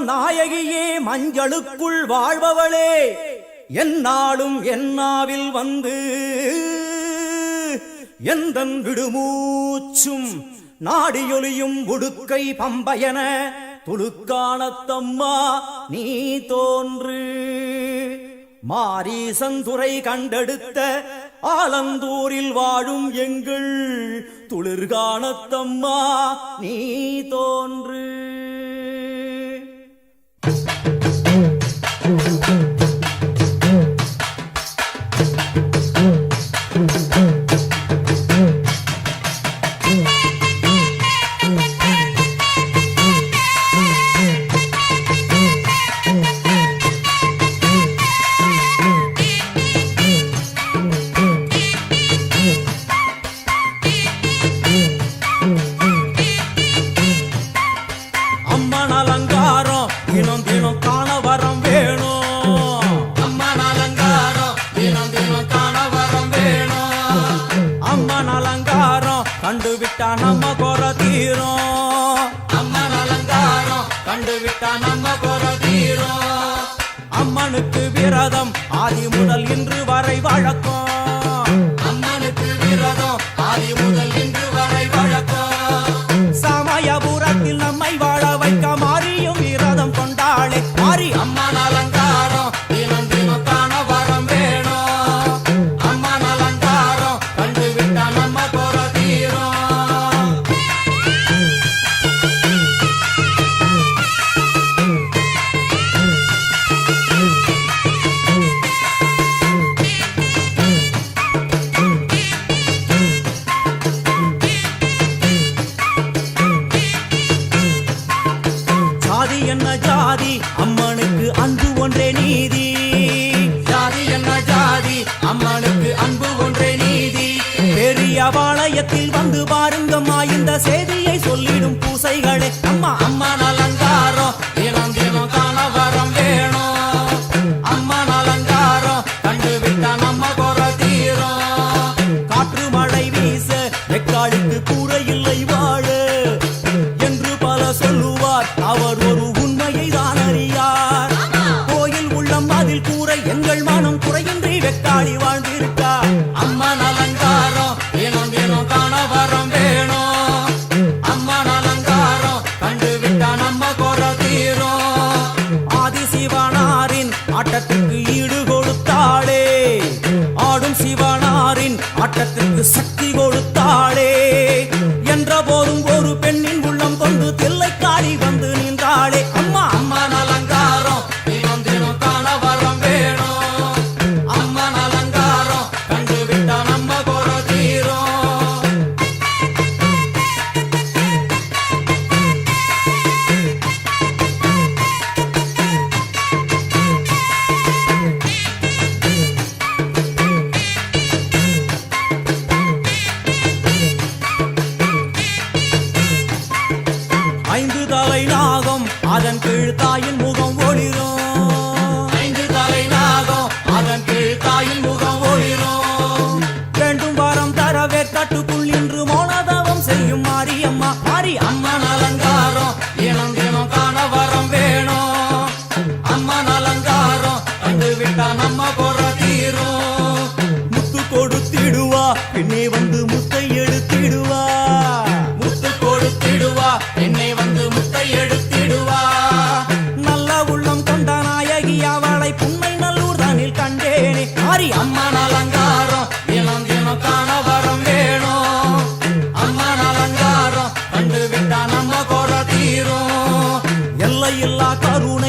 வாழும் நாயகியே மஞ்சளுக்குள் வாழ்பவளே என்னாலும் என்னாவில் வந்து எந்தன் விடுமூச்சும் நாடியொலியும் உடுக்கை பம்பயன துளுக்கானத்தம்மா நீ தோன்று மாரீசந்துரை கண்டெடுத்த ஆலந்தூரில் வாழும் எங்கள் துளிர்கானத்தம்மா நீ தோன்று கண்டுவிட்டா நம்ம குறை தீரும் அம்மன் அலங்காரம் கண்டுவிட்டா நம்ம குறை தீரும் அம்மனுக்கு விரதம் ஆதி முதல் இன்று வரை வழக்கம் அம்மனுக்கு விரதம் ஆதி முதல் இன்று வரை வழக்கம் சமயபுரத்தில் நம்மை வாழ வைக்க மாறியும் விரதம் கொண்டாளே மாறி அம்மன் அலங்காரம் தினம் தினம் காண வரம் வேணும் அம்மன் அலங்காரம் கண்டுவிட்டா நம்ம குறை என்ன ஜாதி அம்மனுக்கு அன்பு ஒன்றே நீதி ஜாதி என்ன ஜாதி அம்மனுக்கு அன்பு ஒன்றே நீதி பெரிய பாளையத்தில் வந்து பாருங்கம்மா இந்த செய்தியை சொல்லிடும் பூசைகளே அம்மா அம்மன் அலங்காரம் தினம் தினம் காண வரம் வேணும் அம்மன் அலங்காரம் கண்டுவிட்டா நம்ம குறை தீரும் காற்று மழை வீச வெக்காளுக்கு கூரை இல்லை வாழ என்று பல சொல்லுவார் அவர் ஒரு உண்மையை தான் அறியார் கோயில் உள்ளம் அதில் கூரை எங்கள் மனம் குறையின்றி வெக்காளி வாழ்ந்திருக்கார் அம்மன் அலங்காரம் தினம் தினம் காண வரம் வேணும் அம்மன் அலங்காரம் கண்டுவிட்டா நம்ம குறை தீரும் ஆதி சிவனாரின் ஆட்டத்துக்கு ஈடு கொடுத்தாளே ஆடும் சிவனாரின் ஆட்டத்துக்கு சக்தி கொடுத்தாளே என்ற போதும் ஒரு பெண்ணின் உள்ளம் கொண்டு தில்லைக்காளி வந்து நின்றாளே அம்மா அம்மன் அலங்காரம் தினம் தினம் காண வரம் வேணும் அம்மன் அலங்காரம் கண்டுவிட்டா நம்ம குறை தீரும் ஐந்து தலை நாகம் அதன் கீழ் தாயின் முகம் ஒளிரும் ஐந்து தலை நாகம் அதன் கீழ் தாயின் முகம் ஒளிரும் வேண்டும் வரம் தரவே கட்டுக்குள் இன்று மௌனதவம் செய்யும் மாரியம்மா மாரி அம்மன் அலங்காரம் தினம் தினம் காண வரம் வேணும் அம்மன் அலங்காரம் கண்டுவிட்டா நம்ம குறை தீரும் முத்து கொடுத்திடுவா பின்னே வந்து முத்தை எடுத்திடுவா முத்து கொடுத்திடுவா என்னை வந்து முத்தை எடுத்திடுவா நல்ல உள்ளம் கொண்ட நாயகி அவளை புன்னை நல்லூர் தானில் கண்டேனே மாறி அம்மன் அலங்காரம் தினம் தினம் காண வரம் வேணும் அம்மன் அலங்காரம் கண்டுவிட்டா நம்ம குறை தீரும் எல்லையில்லா கருணை